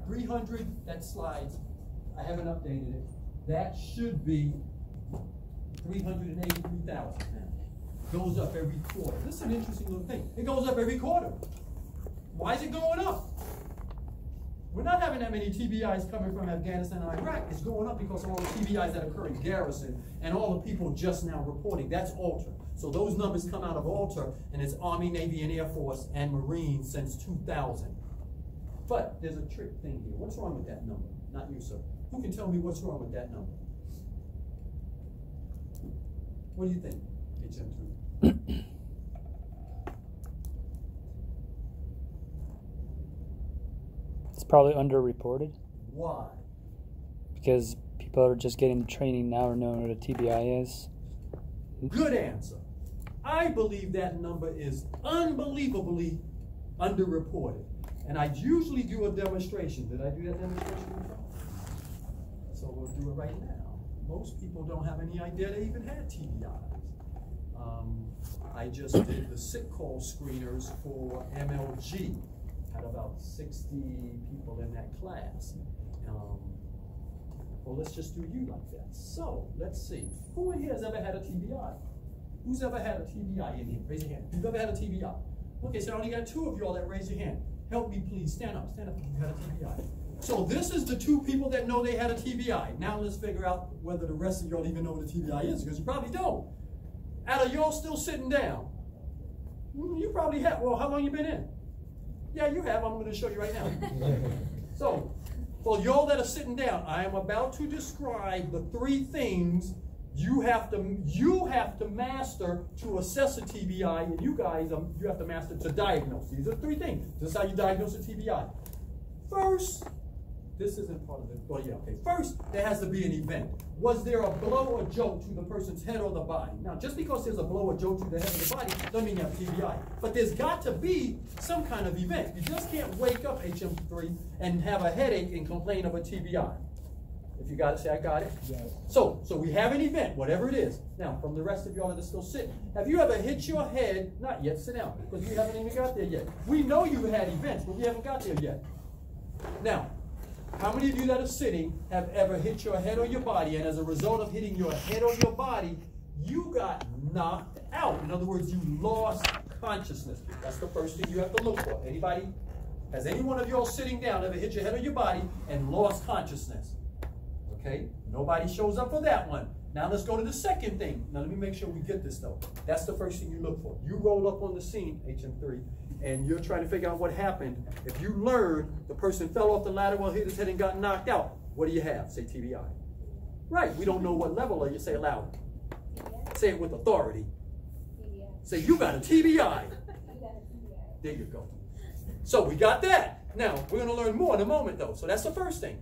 300, that slides. I haven't updated it. That should be 383,000 now. Goes up every quarter. This is an interesting little thing. It goes up every quarter. Why is it going up? We're not having that many TBIs coming from Afghanistan and Iraq. It's going up because of all the TBIs that occur in Garrison and all the people just now reporting. That's Alter. So those numbers come out of Alter, and it's Army, Navy, and Air Force and Marines since 2000. But there's a trick thing here. What's wrong with that number? Not you, sir. Who can tell me what's wrong with that number? What do you think, HM2? It's probably underreported. Why? Because people are just getting training now or knowing what a TBI is. Good answer. I believe that number is unbelievably underreported. And I usually do a demonstration. Did I do that demonstration before? So we'll do it right now. Most people don't have any idea they even had TBIs. I just did the sick call screeners for MLG. Had about 60 people in that class. Well, let's just do you like that. So, let's see. Who in here has ever had a TBI? Who's ever had a TBI in here? Raise your hand. Who's ever had a TBI? Okay, so I only got 2 of y'all that raise your hand. Help me, please. Stand up. Stand up if you had a TBI. So this is the 2 people that know they had a TBI. Now let's figure out whether the rest of y'all even know what a TBI is, because you probably don't. Out of y'all still sitting down, you probably have. Well, how long you been in? Yeah, you have. I'm going to show you right now. So, for y'all that are sitting down, I am about to describe the 3 things you have to master to assess a TBI, and you guys, you have to master to diagnose. These are 3 things. This is how you diagnose a TBI. First, this isn't part of it. Well, yeah, okay. First, there has to be an event. Was there a blow or jolt to the person's head or the body? Now, just because there's a blow or jolt to the head or the body doesn't mean you have a TBI. But there's got to be some kind of event. You just can't wake up, HM3, and have a headache and complain of a TBI. If you got it, say, I got it. Yes. So we have an event, whatever it is. Now, from the rest of y'all that are still sitting, have you ever hit your head? Not yet, sit down, because we haven't even got there yet. We know you had events, but we haven't got there yet. Now, how many of you that are sitting have ever hit your head or your body, and as a result of hitting your head or your body, you got knocked out? In other words, you lost consciousness. That's the first thing you have to look for. Anybody? Has any one of y'all sitting down ever hit your head or your body and lost consciousness? Okay, nobody shows up for that one. Now let's go to the second thing. Now let me make sure we get this though. That's the first thing you look for. You roll up on the scene, HM3, and you're trying to figure out what happened. If you learn the person fell off the ladder while hit his head and got knocked out, what do you have? Say TBI. Right, we don't know what level are you. Say it loud. TBI. Say it with authority. TBI. Say you got a TBI. There you go. So we got that. Now we're going to learn more in a moment though. So that's the first thing.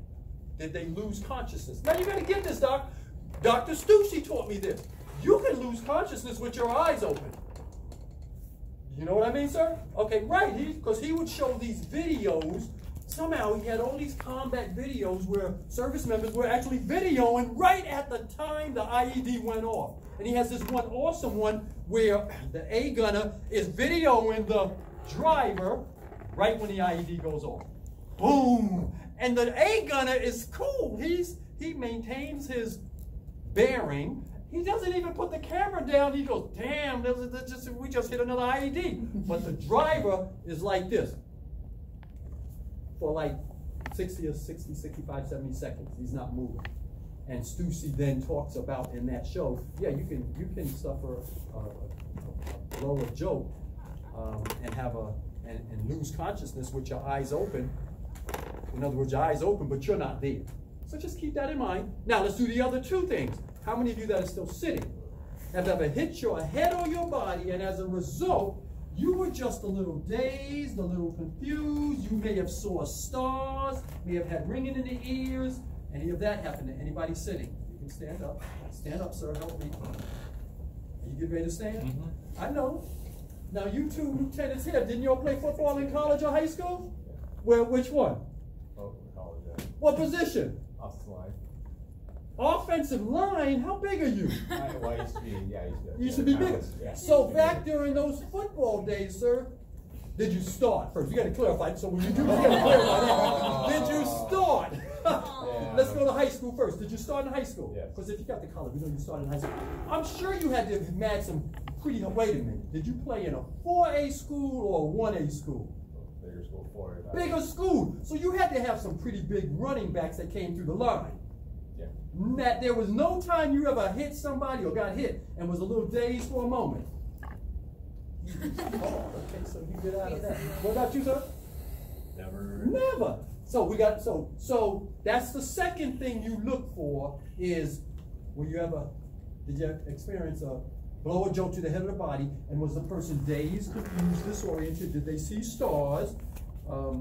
Did they lose consciousness? Now you got to get this, Doc. Dr. Stussy taught me this. You can lose consciousness with your eyes open. You know what I mean, sir? Okay, right. Because he would show these videos. Somehow he had all these combat videos where service members were actually videoing right at the time the IED went off. And he has this one awesome one where the A gunner is videoing the driver right when the IED goes off. Boom! And the A gunner is cool. He maintains his bearing. He doesn't even put the camera down. He goes, damn, we just hit another IED. But the driver is like this for like 60, 65, 70 seconds. He's not moving. And Stussy then talks about in that show, yeah, you can suffer a blow or jolt and have and lose consciousness with your eyes open. In other words, your eyes open, but you're not there. So just keep that in mind. Now let's do the other 2 things. How many of you that are still sitting have ever hit your head or your body, and as a result, you were just a little dazed, a little confused, you may have saw stars, may have had ringing in the ears? Any of that happened to anybody sitting? You can stand up. Stand up, sir, help me. Are you getting ready to stand? Mm-hmm. I know. Now you 2 lieutenants here, didn't you all play football in college or high school? Well, which one? Oh, college, yeah. What position? Offensive line. Offensive line? How big are you? Well, I used to be, yeah, you used to be big. Yeah. So back during those football days, sir, did you start first? You got to clarify. So when you do, you got to clarify that. Did you high school first. Did you start in high school? Yes. Because if you got the color, we know you started in high school. I'm sure you had to have had some pretty, wait a minute. Did you play in a 4A school or a 1A school? Bigger school, 4A. Bigger school. So you had to have some pretty big running backs that came through the line. Yeah. That there was no time you ever hit somebody or got hit and was a little dazed for a moment. Oh, okay, so you get out of that. What about you, sir? Never. Never. So we got so that's the second thing you look for is did you experience a blow or jolt to the head of the body, and was the person dazed, confused, disoriented? Did they see stars?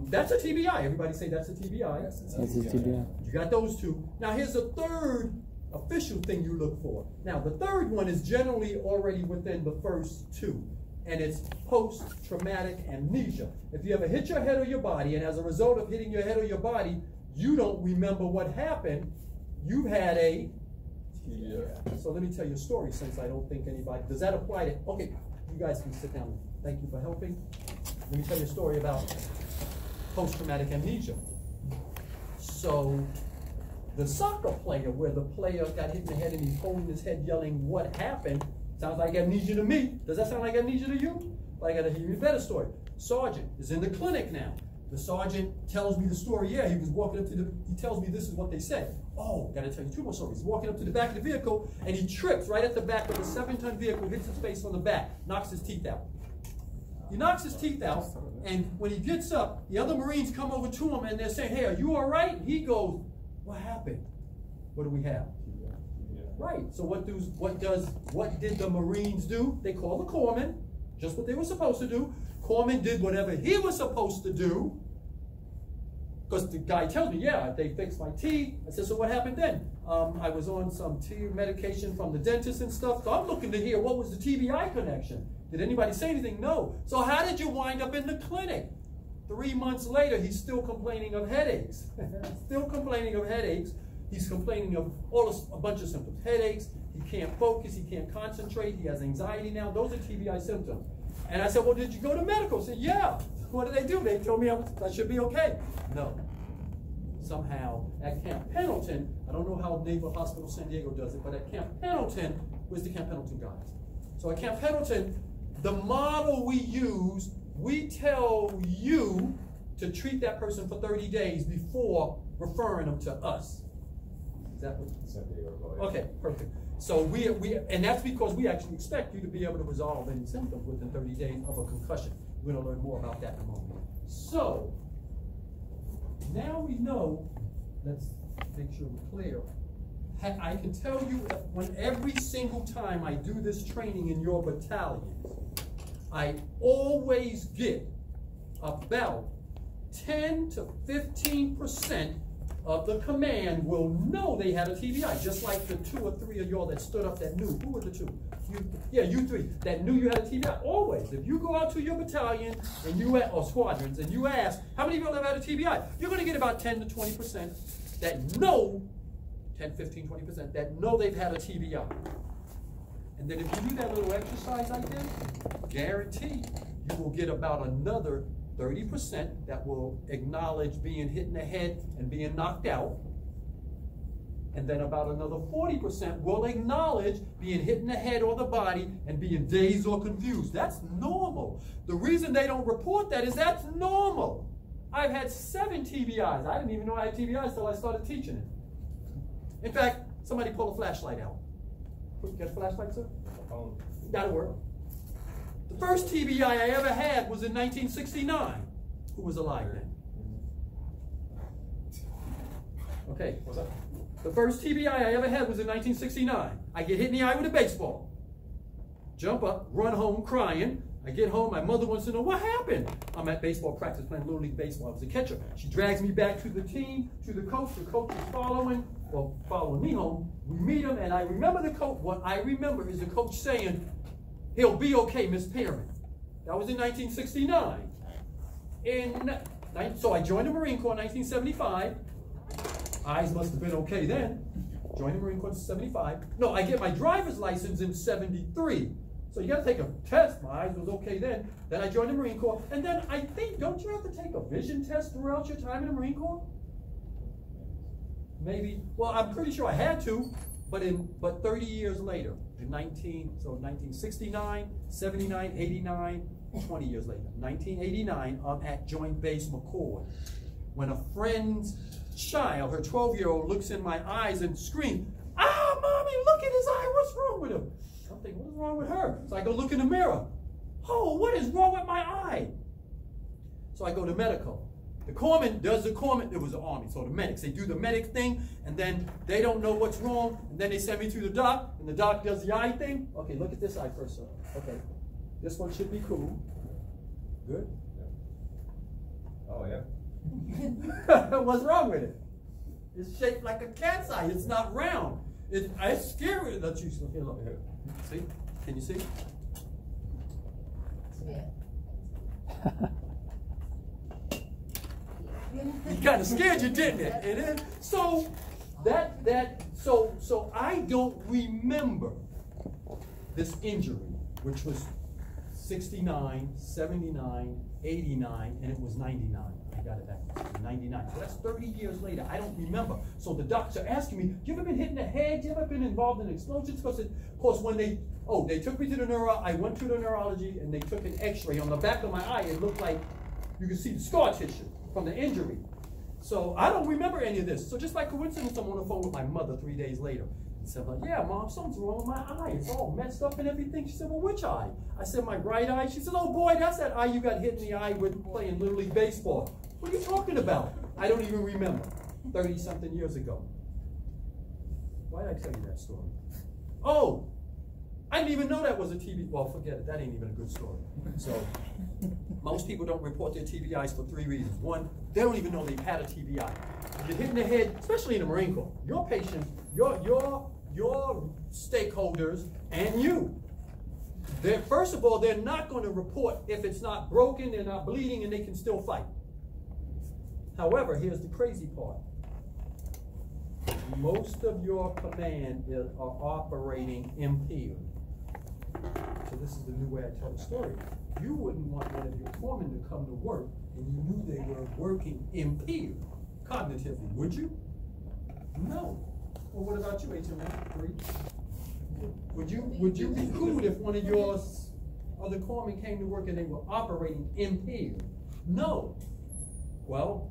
That's a TBI. Everybody say that's a TBI. That's a TBI. You got those two. Now here's the third official thing you look for. Now the third one is generally already within the first two, and it's post-traumatic amnesia. If you ever hit your head or your body, and as a result of hitting your head or your body, you don't remember what happened, you've had a TBI. So let me tell you a story, since I don't think anybody, does that apply to, okay, you guys can sit down. Thank you for helping. Let me tell you a story about post-traumatic amnesia. So the soccer player, where the player got hit in the head and he's holding his head yelling, "What happened?" Sounds like amnesia to me. Does that sound like amnesia to you? Well, I got to hear you a better story. Sergeant is in the clinic now. The sergeant tells me the story. Yeah, he was walking up to he tells me this is what they said. Oh, got to tell you two more stories. He's walking up to the back of the vehicle and he trips right at the back of a 7-ton vehicle, hits his face on the back, knocks his teeth out. He knocks his teeth out, and when he gets up, the other Marines come over to him and they're saying, "Hey, are you all right?" He goes, "What happened?" What do we have? Right. So what did the Marines do? They called the corpsman, just what they were supposed to do. Corpsman did whatever he was supposed to do. Because the guy tells me, yeah, they fixed my teeth. I said, so what happened then? I was on some medication from the dentist and stuff. So I'm looking to hear, what was the TBI connection? Did anybody say anything? No. So how did you wind up in the clinic? 3 months later, he's still complaining of headaches. Still complaining of headaches. He's complaining of a bunch of symptoms. Headaches, he can't focus, he can't concentrate, he has anxiety now. Those are TBI symptoms. And I said, well, did you go to medical? He said, yeah. What did they do? They told me I should be okay. No. Somehow, at Camp Pendleton, I don't know how Naval Hospital San Diego does it, but at Camp Pendleton, where's the Camp Pendleton guys? So at Camp Pendleton, the model we use, we tell you to treat that person for 30 days before referring them to us. Is that what? San Diego. Okay, perfect. So and that's because we actually expect you to be able to resolve any symptoms within 30 days of a concussion. We're going to learn more about that in a moment. So now we know, let's make sure we're clear. I can tell you when every single time I do this training in your battalions, I always get about 10 to 15% of the command will know they had a TBI, just like the 2 or 3 of y'all that stood up that knew. Who were the 2? You 3 that knew you had a TBI. Always, if you go out to your battalion and or squadrons and you ask, how many of y'all have had a TBI? You're going to get about 10 to 20% that know, 10, 15, 20% that know they've had a TBI. And then if you do that little exercise I did, guarantee you will get about another 30% that will acknowledge being hit in the head and being knocked out. And then about another 40% will acknowledge being hit in the head or the body and being dazed or confused. That's normal. The reason they don't report that is that's normal. I've had 7 TBIs. I didn't even know I had TBIs until I started teaching it. In fact, somebody pull a flashlight out. Get a flashlight, sir? That'll work. The first TBI I ever had was in 1969. Who was alive then? Okay. What's that? The first TBI I ever had was in 1969. I get hit in the eye with a baseball. Jump up, run home crying. I get home, my mother wants to know what happened. I'm at baseball practice playing Little League Baseball. I was a catcher. She drags me back to the team, to the coach. The coach is following me home. We meet him, and I remember the coach. What I remember is the coach saying, "He'll be okay, Miss Pearman." That was in 1969. So I joined the Marine Corps in 1975. Eyes must have been okay then. Joined the Marine Corps in 75. No, I get my driver's license in 73. So you got to take a test. My eyes was okay then. Then I joined the Marine Corps. And then I think, don't you have to take a vision test throughout your time in the Marine Corps? maybe, well, I'm pretty sure I had to, but 30 years later, in 1969, 79, 89, 20 years later, 1989, I'm at Joint Base McCord, when a friend's child, her 12-year-old, looks in my eyes and screams, "Ah, Mommy, look at his eye, what's wrong with him?" I'm thinking, what's wrong with her? So I go look in the mirror. Oh, what is wrong with my eye? So I go to medical. The corpsman does the corpsman, it was the Army, so the medics, they do the medic thing, and then they don't know what's wrong, and then they send me to the doc, and the doc does the eye thing. Okay, look at this eye first, sir. Okay, this one should be cool. Good? Yeah. Oh, yeah. What's wrong with it? It's shaped like a cat's eye, it's not round. It's scary. Let's use look here. See? Can you see? Yeah. It kind of scared you, didn't it? It is. So so I don't remember this injury, which was 69, 79, 89, and it was 99. I got it back, 99. So that's 30 years later. I don't remember. So the doctors are asking me, you ever been hit in the head? You ever been involved in explosions? Because of course, when they took me to the I went to the neurology and they took an x-ray on the back of my eye. It looked like you could see the scar tissue from the injury. So I don't remember any of this. So just by coincidence, I'm on the phone with my mother 3 days later. I said, well, yeah, Mom, something's wrong with my eye. It's all messed up and everything. She said, well, which eye? I said, my right eye. She said, oh, boy, that's that eye you got hit in the eye with playing Little League Baseball. What are you talking about? I don't even remember. 30-something years ago. Why did I tell you that story? Oh, I didn't even know that was a TBI. Well, forget it. That ain't even a good story. So most people don't report their TBIs for 3 reasons. One, they don't even know they've had a TBI. If you're hit in the head, especially in the Marine Corps, your patients, your stakeholders, and you. First of all, they're not going to report if it's not broken, they're not bleeding, and they can still fight. However, here's the crazy part. Most of your command are operating impaired. So this is the new way I tell the story. You wouldn't want one of your foremen to come to work and you knew they were working impaired cognitively, would you? No. Well, what about you, HMA3? Would you be cool if one of your other corpsmen came to work and they were operating impaired? No. Well,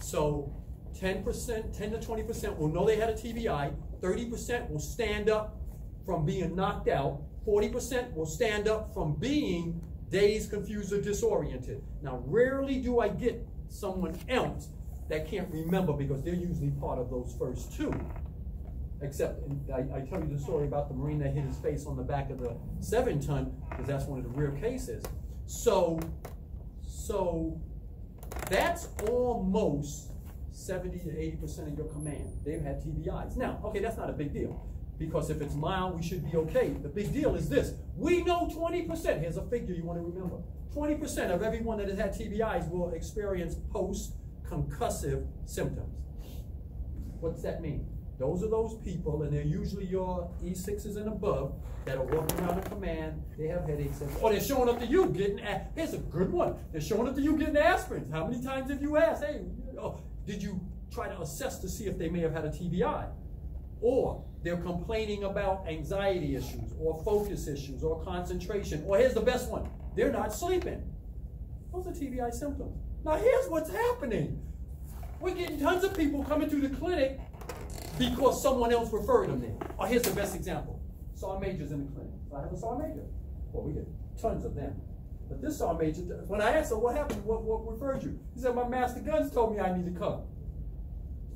so 10%, 10 to 20% will know they had a TBI, 30% will stand up from being knocked out, 40% will stand up from being dazed, confused, or disoriented. Now, rarely do I get someone else that can't remember because they're usually part of those first two. Except, I tell you the story about the Marine that hit his face on the back of the 7-ton, because that's one of the rare cases. So that's almost 70 to 80% of your command. They've had TBIs. Now, okay, that's not a big deal, because if it's mild, we should be okay. The big deal is this. We know 20%, here's a figure you want to remember, 20% of everyone that has had TBIs will experience post-concussive symptoms. What's that mean? Those are those people, and they're usually your E6s and above, that are walking around the command, they have headaches, or they're showing up to you getting, here's a good one, they're showing up to you getting aspirin. How many times have you asked, hey, did you try to assess to see if they may have had a TBI? Or they're complaining about anxiety issues, or focus issues, or concentration, or here's the best one, they're not sleeping. Those are TBI symptoms. Now here's what's happening. We're getting tons of people coming to the clinic because someone else referred them there. Oh, here's the best example. Sergeant Major's in the clinic. I have a Sergeant Major. Well, we get tons of them. But this Sergeant Major, when I asked him, what happened, what referred you? He said, my master guns told me I need to come.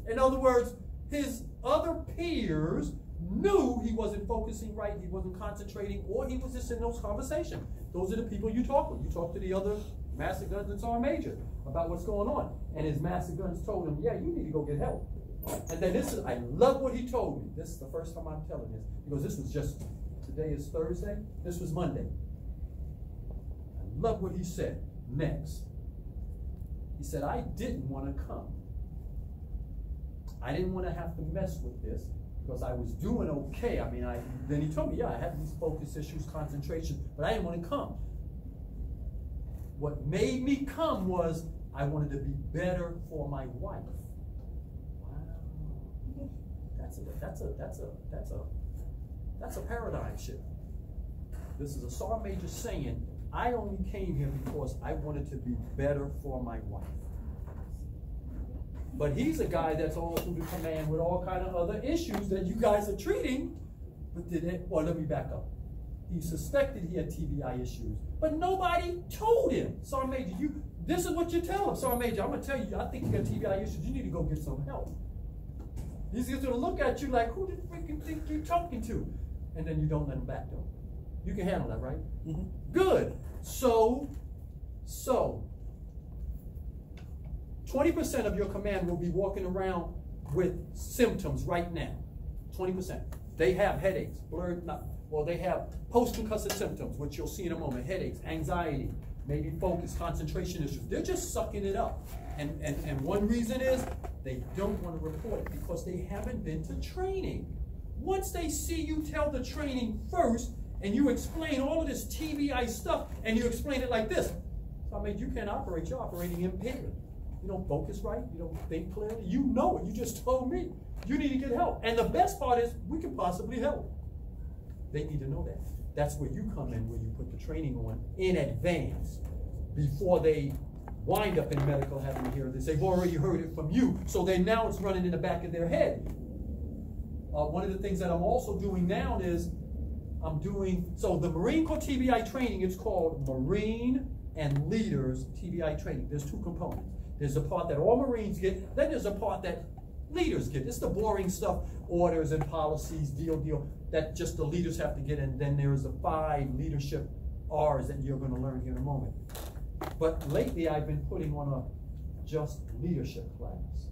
In other words, his other peers knew he wasn't focusing right, he wasn't concentrating, or he was just in those conversations. Those are the people you talk with. You talk to the other master guns and Sergeant Major about what's going on. And his master guns told him, yeah, you need to go get help. And then this is, I love what he told me. This is the first time I'm telling this, because this was just, today is Thursday, this was Monday. I love what he said next. He said, I didn't want to come. I didn't want to have to mess with this because I was doing okay. I mean, then he told me, yeah, I had these focus issues, concentration, but I didn't want to come. What made me come was I wanted to be better for my wife. Wow. That's a paradigm shift. This is a Sergeant Major saying, I only came here because I wanted to be better for my wife. But he's a guy that's all through the command with all kind of other issues that you guys are treating. But well, let me back up. He suspected he had TBI issues, but nobody told him. Sergeant Major, this is what you tell him. Sergeant Major, I'm gonna tell you, I think you got TBI issues. You need to go get some help. He's just gonna look at you like, who did freaking think you're talking to? And then you don't let him back though. You can handle that, right? Mm-hmm. Good. So 20% of your command will be walking around with symptoms right now. 20%. They have headaches, they have post-concussive symptoms, which you'll see in a moment. Headaches, anxiety, maybe focus, concentration issues. They're just sucking it up. And one reason is they don't want to report it because they haven't been to training. Once they see you tell the training first and you explain all of this TBI stuff and you explain it like this, so I mean, you can't operate, you're operating impaired. You don't focus right, you don't think clearly, you know it, you just told me. You need to get help. And the best part is, we can possibly help. They need to know that. That's where you come in, where you put the training on in advance, before they wind up in medical having to hear this. They've already heard it from you, so now it's running in the back of their head. One of the things that I'm also doing now is, so the Marine Corps TBI training, it's called Marine and Leaders TBI training. There's two components. There's a part that all Marines get, then there's a part that leaders get. It's the boring stuff, orders and policies, deal, that just the leaders have to get, and then there's the 5 leadership R's that you're going to learn here in a moment. But lately I've been putting on a just leadership class,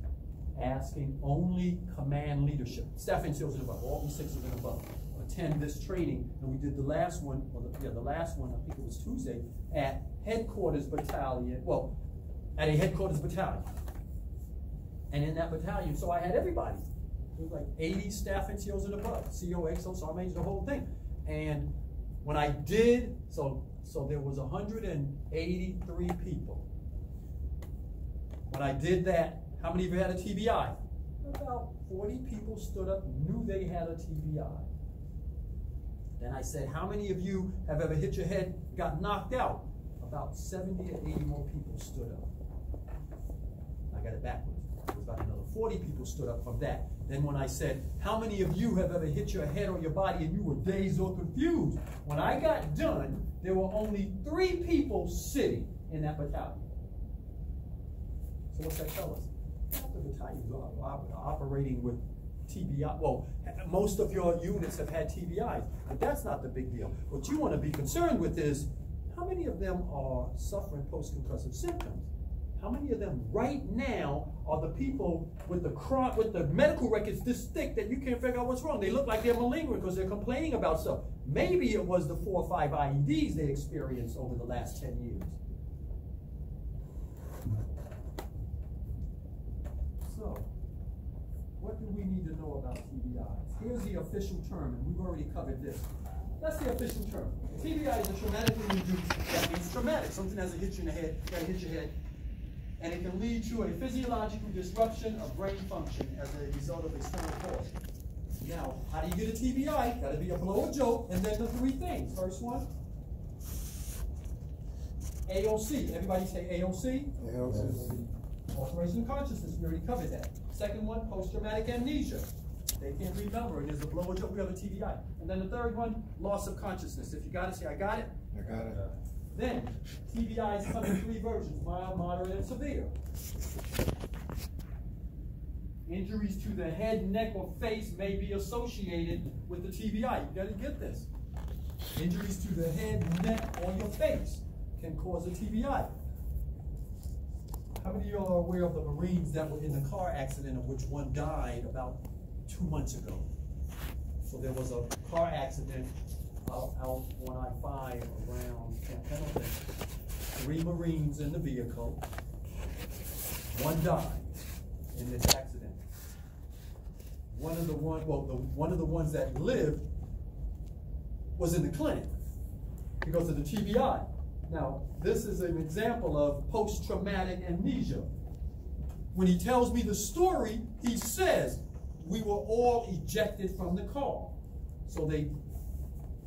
asking only command leadership. Staff NCOs and above, all the 6 and above, attend this training. And we did the last one, the last one, I think it was Tuesday, at headquarters battalion, at a headquarters battalion. And in that battalion, so I had everybody. It was like 80 staff NCOs and above, CO, XO, Sergeant Major, the whole thing. And when I did, so there was 183 people. When I did that, how many of you had a TBI? About 40 people stood up, knew they had a TBI. Then I said, how many of you have ever hit your head, got knocked out? About 70 or 80 more people stood up. I got it backwards. It was about another 40 people stood up from that. Then when I said, how many of you have ever hit your head or your body and you were dazed or confused? When I got done, there were only 3 people sitting in that battalion. So what's that tell us? Half the battalions are operating with TBI. Well, most of your units have had TBIs, but that's not the big deal. What you want to be concerned with is, how many of them are suffering post-concussive symptoms? How many of them right now are the people with the medical records this thick that you can't figure out what's wrong? They look like they're malingering because they're complaining about stuff. Maybe it was the 4 or 5 IEDs they experienced over the last 10 years. So, what do we need to know about TBIs? Here's the official term, and we've already covered this. That's the official term. TBI is a traumatically induced, that means traumatic. Something has to hit you in the head, got to hit your head. And it can lead to a physiological disruption of brain function as a result of external cause. Now, how do you get a TBI? Got to be a blow or jolt, and then the 3 things. First one, AOC. Everybody say AOC? AOC. Alteration of consciousness. We already covered that. Second one, post-traumatic amnesia. They can't remember, and there's a blow or jolt. We have a TBI. And then the third one, loss of consciousness. If you got it, say, I got it. I got it. Then, TBIs come in 3 versions, mild, moderate, and severe. Injuries to the head, neck, or face may be associated with the TBI. You gotta get this. Injuries to the head, neck, or your face can cause a TBI. How many of you are aware of the Marines that were in the car accident, of which one died about 2 months ago? So there was a car accident out on I-5 around Camp Pendleton. 3 Marines in the vehicle. 1 died in this accident. One of the ones that lived was in the clinic because of the TBI. Now, this is an example of post-traumatic amnesia. When he tells me the story, he says, we were all ejected from the car. So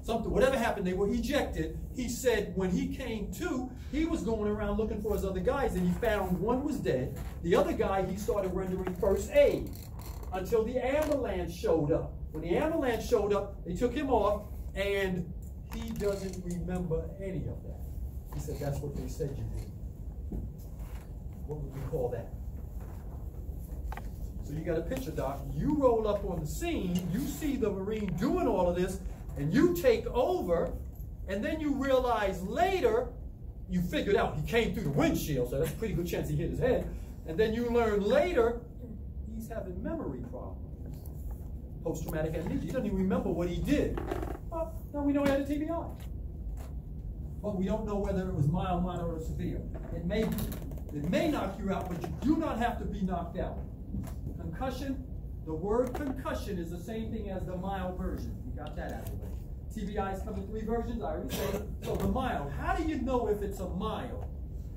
whatever happened, they were ejected. He said when he came to, he was going around looking for his other guys, and he found one was dead. The other guy, he started rendering first aid until the ambulance showed up. When the ambulance showed up, they took him off, and he doesn't remember any of that. He said, that's what they said you did. What would we call that? So you got a picture, Doc. You roll up on the scene, you see the Marine doing all of this, and you take over, and then you realize later, you figured out he came through the windshield, so that's a pretty good chance he hit his head. And then you learn later, he's having memory problems. Posttraumatic amnesia. He doesn't even remember what he did. Well, now we know he had a TBI. But we don't know whether it was mild, moderate, or severe. It may be. It may knock you out, but you do not have to be knocked out. Concussion, the word concussion is the same thing as the mild version. You got that out of the way. TBIs come in 3 versions, I already said. So the mild, how do you know if it's a mild?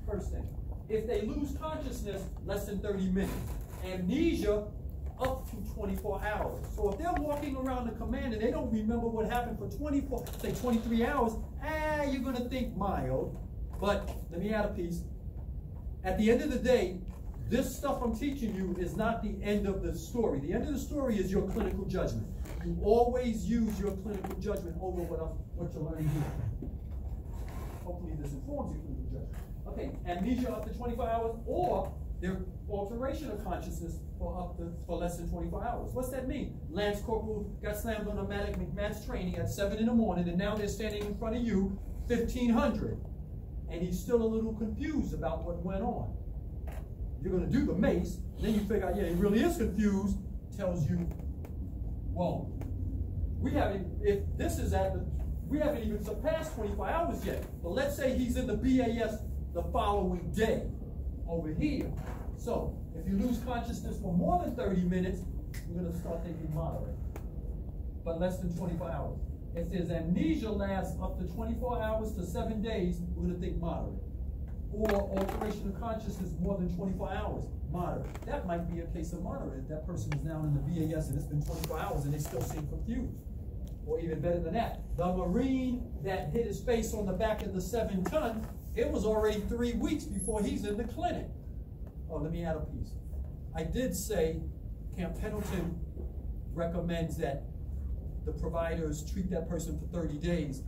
First thing, if they lose consciousness, less than 30 minutes. Amnesia, up to 24 hours. So if they're walking around the command and they don't remember what happened for 23 hours, you're going to think mild. But let me add a piece. At the end of the day, this stuff I'm teaching you is not the end of the story. The end of the story is your clinical judgment. You always use your clinical judgment over what you're learning here. Hopefully this informs your clinical judgment. Okay, amnesia up to 24 hours, or their alteration of consciousness for less than 24 hours. What's that mean? Lance Corporal got slammed on a McMahon's training at 7 in the morning, and now they're standing in front of you, 1500. And he's still a little confused about what went on. You're going to do the mace, then you figure out, yeah, he really is confused, tells you, well, we haven't even surpassed 24 hours yet. But let's say he's in the BAS the following day over here. So if you lose consciousness for more than 30 minutes, you're going to start thinking moderate, but less than 24 hours. If there's amnesia lasts up to 24 hours to 7 days, we're going to think moderate. Or alteration of consciousness more than 24 hours, moderate. That might be a case of moderate. That person is now in the BAS and it's been 24 hours and they still seem confused. Or even better than that, the Marine that hit his face on the back of the 7-ton, it was already 3 weeks before he's in the clinic. Oh, let me add a piece. I did say Camp Pendleton recommends that the providers treat that person for 30 days.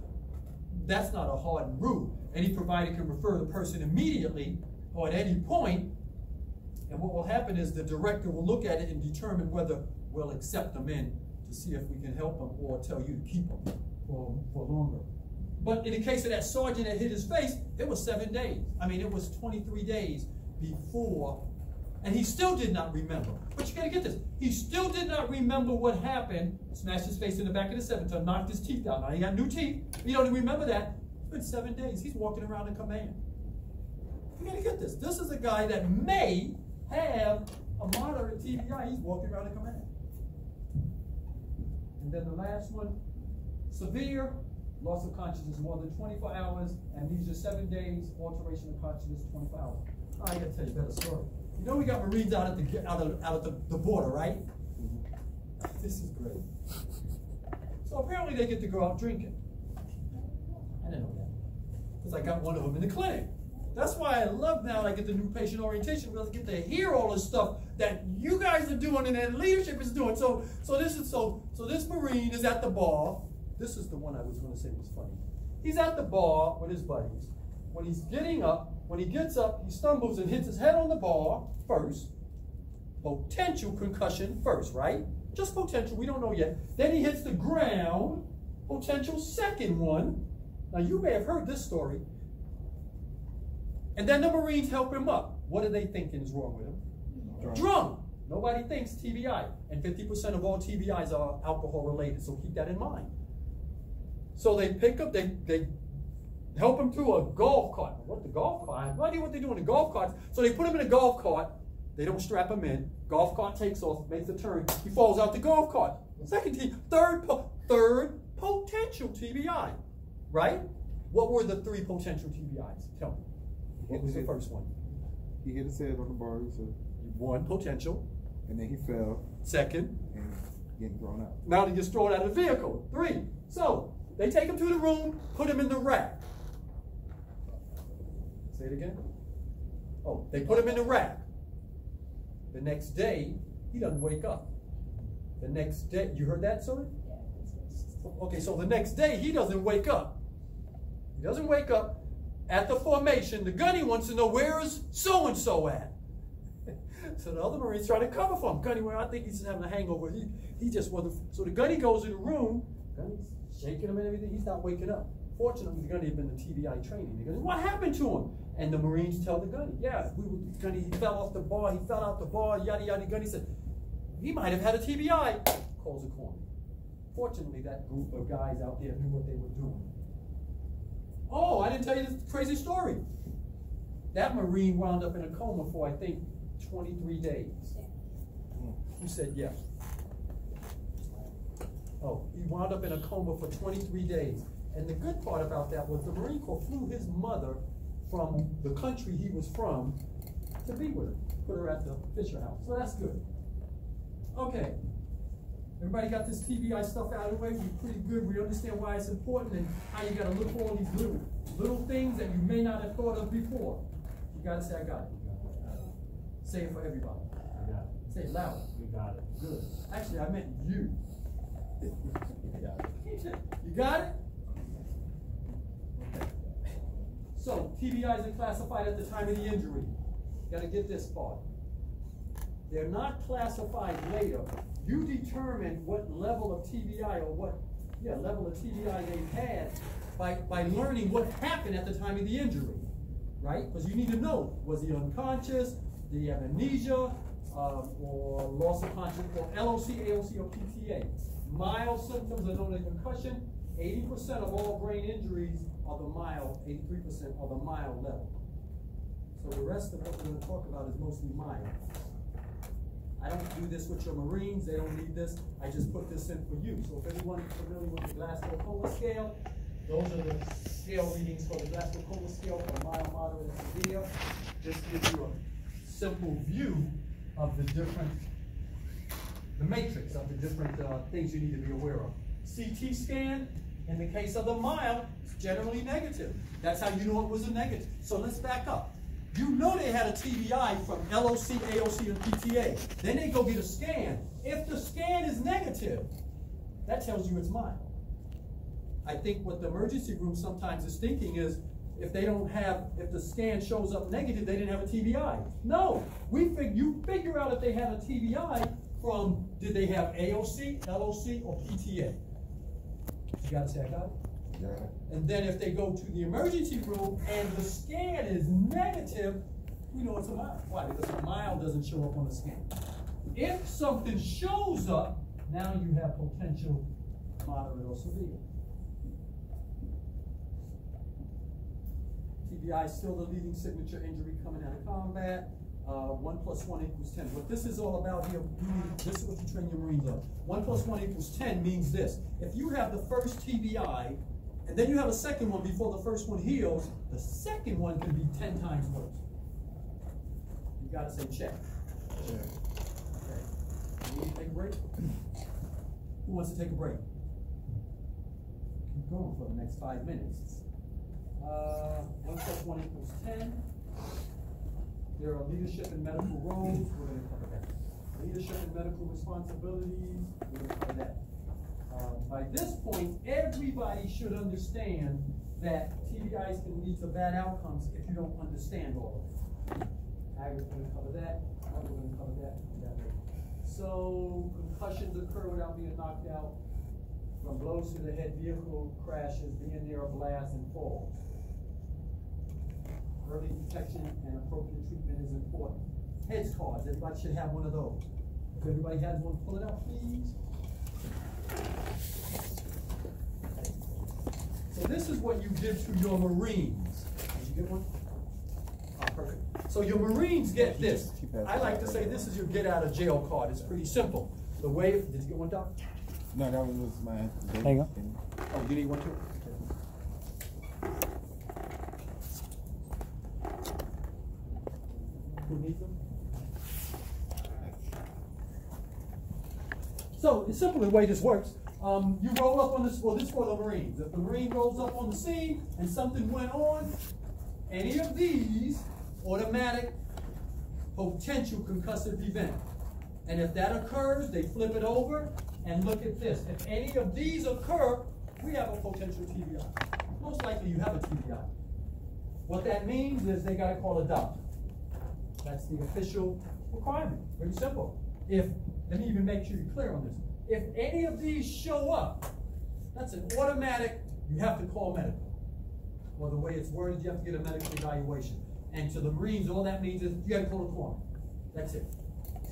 That's not a hard rule. Any provider can refer the person immediately or at any point, and what will happen is the director will look at it and determine whether we'll accept them in to see if we can help them or tell you to keep them for longer. But in the case of that sergeant that hit his face, it was 7 days. I mean, it was 23 days before, and he still did not remember. But you gotta get this. He still did not remember what happened, smashed his face in the back of the 7-ton, knocked his teeth out. Now he got new teeth. He don't even remember that. It's been 7 days. He's walking around in command. You gotta get this. This is a guy that may have a moderate TBI. He's walking around in command. And then the last one, severe loss of consciousness more than 24 hours, amnesia 7 days, alteration of consciousness 24 hours. Oh, I gotta tell you a better story. You know we got Marines out at the border, right? This is great. So apparently they get to go out drinking. I didn't know that, because I got one of them in the clinic. That's why I love now I get the new patient orientation, because I get to hear all this stuff that you guys are doing and that leadership is doing. So this Marine is at the bar. This is the one I was going to say was funny. He's at the bar with his buddies. When he's getting up, when he gets up, he stumbles and hits his head on the bar first. Potential concussion first, right? Just potential, we don't know yet. Then he hits the ground, potential second one. Now you may have heard this story. And then the Marines help him up. What are they thinking is wrong with him? Drunk. Nobody thinks TBI. And 50% of all TBIs are alcohol related, so keep that in mind. So they pick up, they help him to a golf cart. What the golf cart? I have no idea what they do in the golf carts. So they put him in a golf cart. They don't strap him in. Golf cart takes off, makes a turn. He falls out the golf cart. Third potential TBI, right? What were the 3 potential TBIs? Tell me. What was the first one? He hit his head on the bar. He said, 1 potential. And then he fell. Second. And getting thrown out. Now he gets thrown out of the vehicle. 3. So they take him to the room, put him in the rack. Say it again. Oh, they put him in the rack. The next day, he doesn't wake up. The next day, you heard that, sorry? Okay, so the next day, he doesn't wake up. He doesn't wake up. At the formation, the gunny wants to know, where is so-and-so at? So the other Marine's trying to cover for him. Gunny, well, I think he's having a hangover. He just wasn't. So the gunny goes in the room. Gunny's shaking him and everything. He's not waking up. Fortunately, the gunny had been in TBI training. The gunny, what happened to him? And the Marines tell the gunny, yeah, gunny, he fell off the bar. He fell out the bar, yada, yada. Gunny said, he might have had a TBI. Calls a corner. Fortunately, that group of guys out there knew what they were doing. Oh, I didn't tell you this crazy story. That Marine wound up in a coma for, I think, 23 days. Who said yes? Oh, he wound up in a coma for 23 days. And the good part about that was the Marine Corps flew his mother from the country he was from to be with her. Put her at the Fisher House. So that's good. Okay. Everybody got this TBI stuff out of the way? We're pretty good. We understand why it's important and how you got to look for all these little things that you may not have thought of before. You got to say, I got it. Say it for everybody. I got it. Say it loud. We got it. Good. Actually, I meant you. You got it? Okay. So, TBIs are classified at the time of the injury. You got to get this part. They're not classified later. You determine what level of TBI or what level of TBI they've had by learning what happened at the time of the injury, right? Because you need to know, was he unconscious? Did he have amnesia or loss of consciousness, or LOC, AOC, or PTA? Mild symptoms are known as concussion. 80% of all brain injuries are the mild, 83% are the mild level. So the rest of what we're going to talk about is mostly mild. I don't do this with your Marines. They don't need this. I just put this in for you. So if anyone's familiar with the Glasgow-Coma scale, those are the scale readings for the Glasgow-Coma scale for mild, moderate, and severe. This gives you a simple view of the matrix of the different things you need to be aware of. CT scan, in the case of the mild, is generally negative. That's how you know it was a negative. So let's back up. You know they had a TBI from LOC, AOC, and PTA. Then they go get a scan. If the scan is negative, that tells you it's mild. I think what the emergency room sometimes is thinking is, if the scan shows up negative, they didn't have a TBI. No, you figure out if they had a TBI from, did they have AOC, LOC, or PTA? You gotta say, I got it? Yeah. And then if they go to the emergency room and the scan is negative, we know it's a mild. Why? Because a mild doesn't show up on the scan. If something shows up, now you have potential moderate or severe. TBI is still the leading signature injury coming out of combat. 1 + 1 = 10. What this is all about here, this is what you train your Marines on. 1 + 1 = 10 means this. If you have the first TBI, and then you have a second one before the first one heals, the second one can be 10 times worse. You gotta say check. Yeah. Okay. You need to take a break? Who wants to take a break? Keep going for the next 5 minutes. 1 + 1 = 10. There are leadership and medical roles. We're going to cover that. Leadership and medical responsibilities. We're going to cover that. By this point, everybody should understand that TBIs can lead to bad outcomes if you don't understand all of it. Agri's going to cover that. We're going to cover that. So concussions occur without being knocked out from blows to the head, vehicle crashes, being near a blast, and falls. Early detection and appropriate treatment is important. Heads cards, everybody should have one of those. If everybody has one, pull it out, please. So this is what you give to your Marines. Did you get one? Oh, perfect. So your Marines get this. I like to say this is your get out of jail card. It's pretty simple. The way, did you get one, Doc? No, that was my. There you go. Oh, you need one too? Who needs them? So it's simple the way this works. You roll up on this, well, this is for the Marines. If the Marine rolls up on the scene and something went on, any of these, automatic potential concussive event. And if that occurs, they flip it over and look at this. If any of these occur, we have a potential TBI. Most likely you have a TBI. What that means is they got to call a doctor. That's the official requirement. Pretty simple. Let me even make sure you're clear on this. If any of these show up, that's an automatic, you have to call medical. Or the way it's worded, you have to get a medical evaluation. And to the Marines, all that means is you got to call a corpsman. That's it.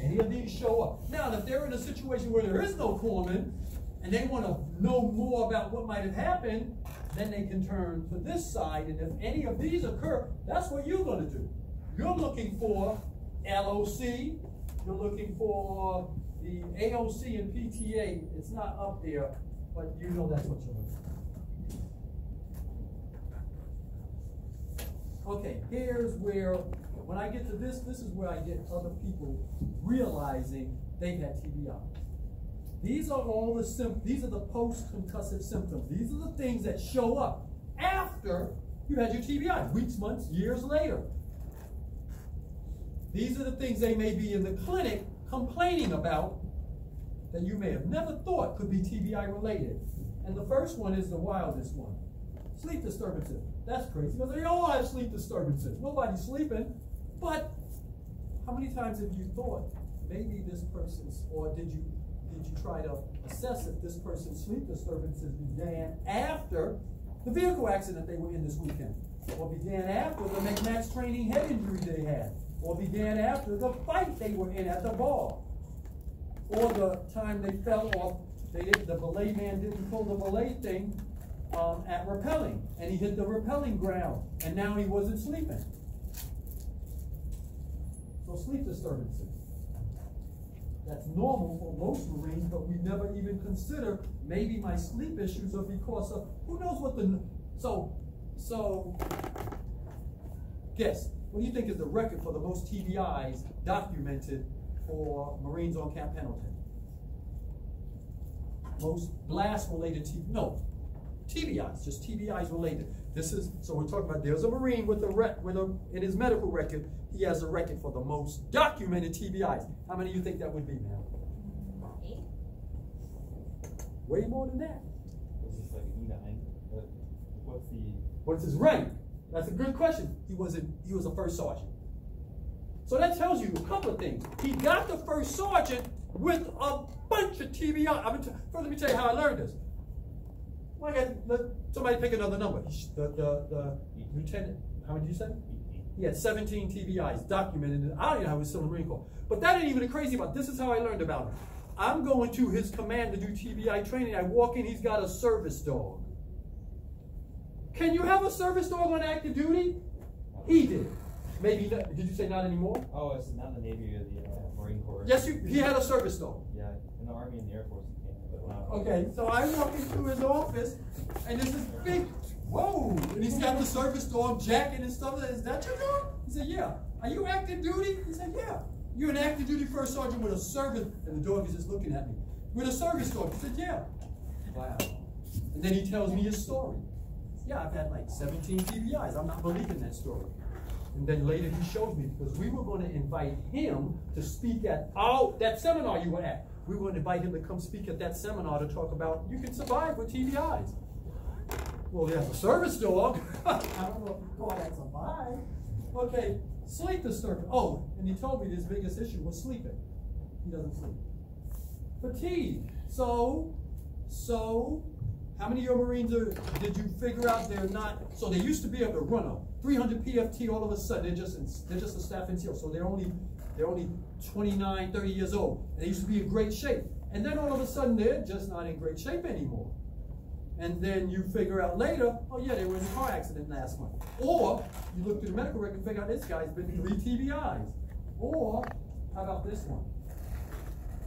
Any of these show up. Now, if they're in a situation where there is no corpsman, and they want to know more about what might have happened, then they can turn to this side, and if any of these occur, that's what you're going to do. You're looking for LOC, you're looking for the AOC and PTA. It's not up there, but you know that's what you're looking for. Okay, here's where, when I get to this, this is where I get other people realizing they've had TBI. These are all the these are the post-concussive symptoms. These are the things that show up after you had your TBI, weeks, months, years later. These are the things they may be in the clinic complaining about that you may have never thought could be TBI related. And the first one is the wildest one. Sleep disturbances. That's crazy, because they all have sleep disturbances. Nobody's sleeping, but how many times have you thought maybe this person's, or did you try to assess if this person's sleep disturbances began after the vehicle accident they were in this weekend, or began after the McMax training head injury they had, or began after the fight they were in at the bar, or the time they fell off, the belay man didn't pull the belay thing at rappelling, and he hit the rappelling ground, and now he wasn't sleeping. So sleep disturbances. That's normal for most Marines, but we never even consider maybe my sleep issues are because of, who knows what the, so guess, what do you think is the record for the most TBIs documented for Marines on Camp Pendleton? Most blast-related TBIs, just TBIs related. This is, so we're talking about, there's a Marine with in his medical record, he has a record for the most documented TBIs. How many of you think that would be, man? 8. Way more than that. Is this like an E9? What's his rank? That's a good question. He was a first sergeant. So that tells you a couple of things. He got the first sergeant with a bunch of TBI. First, let me tell you how I learned this. Well, let somebody pick another number. The lieutenant, how many did you say? He had 17 TBIs documented. I don't even know how he was still in the Marine Corps. But that ain't even the crazy part. This is how I learned about him. I'm going to his command to do TBI training. I walk in, he's got a service dog. Can you have a service dog on active duty? He did. Maybe not. Did you say not anymore? Oh, it's not the Navy or the Marine Corps. Yes, he had a service dog. Yeah, in the Army and the Air Force. Okay, so I walk into his office, and there's this big, whoa, and he's got the service dog jacket and stuff. Is that your dog? He said, yeah. Are you active duty? He said, yeah. You're an active duty first sergeant with a service, and the dog is just looking at me. With a service dog. He said, yeah. Wow. And then he tells me his story. Yeah, I've had like 17 TBIs. I'm not believing that story. And then later he showed me, because we were going to invite him to speak at that seminar you were at. We were going to invite him to come speak at that seminar to talk about you can survive with TBIs. Well, there's a service dog. I don't know if you call that survive. Okay, sleep disturbance. Oh, and he told me his biggest issue was sleeping. He doesn't sleep. Fatigue. So how many of your Marines did you figure out they're not? So they used to be able to run a 300 PFT. All of a sudden, they're just a staff NCO. So they're only 29, 30 years old. They used to be in great shape. And then all of a sudden, they're just not in great shape anymore. And then you figure out later, oh yeah, they were in a car accident last month. Or you look through the medical record and figure out this guy's been 3 TBIs. Or how about this one?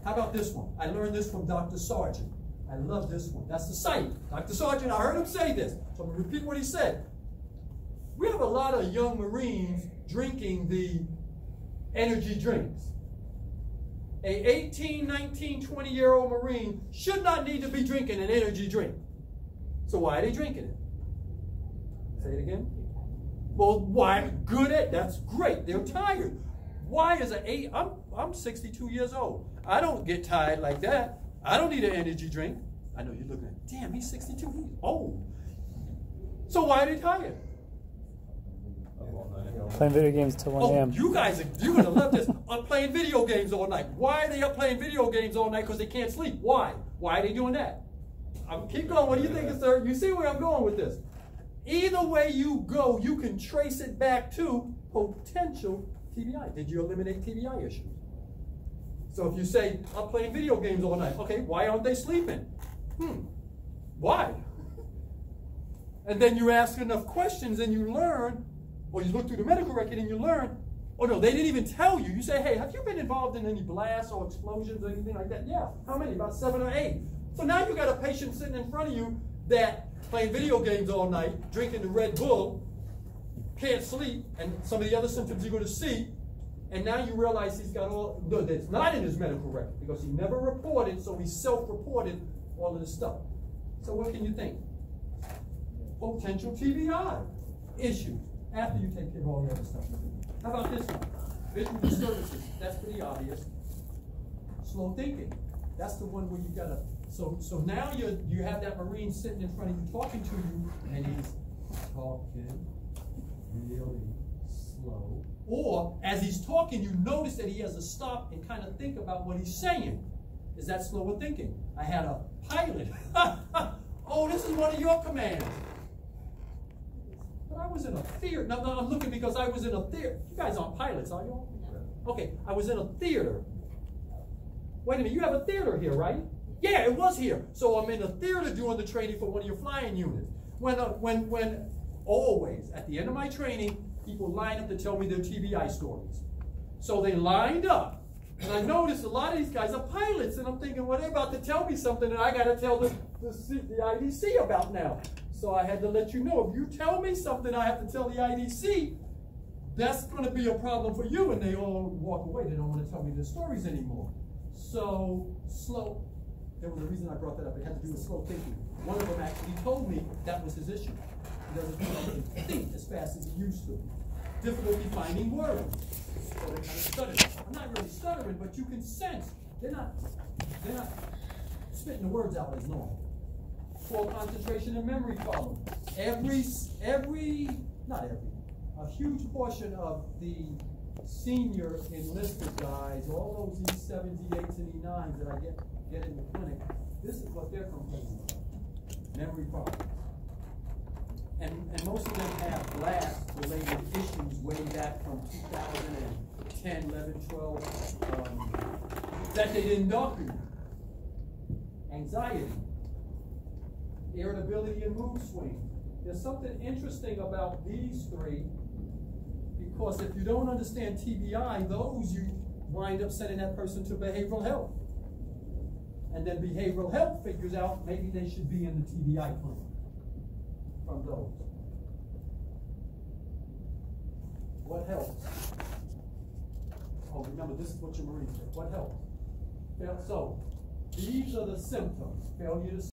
How about this one? I learned this from Dr. Sargent. I love this one. That's the site. Dr. Sargent, I heard him say this. So I'm going to repeat what he said. We have a lot of young Marines drinking the energy drinks. a 18, 19, 20-year-old Marine should not need to be drinking an energy drink. So why are they drinking it? Say it again. Well, why? Good at, that's great. They're tired. Why is I'm 62 years old. I don't get tired like that. I don't need an energy drink. I know you're looking at, damn, he's 62, he's old. So why are they tired? Playing video games till 1 a.m. You guys, you're going to love this. I'm playing video games all night. Why are they up playing video games all night? Because they can't sleep. Why? Why are they doing that? Keep going. What do you think, sir? You see where I'm going with this? Either way you go, you can trace it back to potential TBI. Did you eliminate TBI issues? So if you say, I'm playing video games all night. Okay, why aren't they sleeping? Why? And then you ask enough questions and you learn, or you look through the medical record and you learn, oh no, they didn't even tell you. You say, hey, have you been involved in any blasts or explosions or anything like that? Yeah. How many? About 7 or 8. So now you got a patient sitting in front of you that playing video games all night, drinking the Red Bull, can't sleep, and some of the other symptoms you're going to see, and now you realize he's got all, that's not in his medical record because he never reported, so he self-reported all of this stuff. So what can you think? Potential TBI issues after you take care of all the other stuff. How about this one? Visual disturbances. That's pretty obvious. Slow thinking. That's the one where you gotta. So now you have that Marine sitting in front of you talking to you, and he's talking really slow. Or as he's talking, you notice that he has to stop and kind of think about what he's saying. Is that slower thinking? I had a pilot. Oh, this is one of your commands. But I was in a theater. No, I'm looking because I was in a theater. You guys aren't pilots, are you? No. Okay, I was in a theater. Wait a minute, you have a theater here, right? Yeah, it was here. So I'm in a theater doing the training for one of your flying units. When always, at the end of my training, people line up to tell me their TBI stories. So they lined up. And I noticed a lot of these guys are pilots, and I'm thinking, well, they're about to tell me something that I got to tell the IDC about now. So I had to let you know, if you tell me something I have to tell the IDC, that's going to be a problem for you. And they all walk away. They don't want to tell me their stories anymore. So slow. There was a reason I brought that up. It had to do with slow thinking. One of them actually told me that was his issue. He doesn't feel like he can think as fast as he used to. Difficulty finding words. So they kind of stutter. I'm not really stuttering, but you can sense they're not spitting the words out as normal. Poor concentration and memory problems. A huge portion of the senior enlisted guys, all those E7s, E8s, and E9s that I get in the clinic, this is what they're complaining about. Memory problems. And most of them have blast-related issues way back from 2010, 11, 12, that they didn't document. Anxiety, irritability, and mood swings. There's something interesting about these three, because if you don't understand TBI, those you wind up sending that person to behavioral health. And then behavioral health figures out maybe they should be in the TBI clinic from those. What helps? Oh, remember, this is what your Marines say. What helps? So, these are the symptoms. Failure to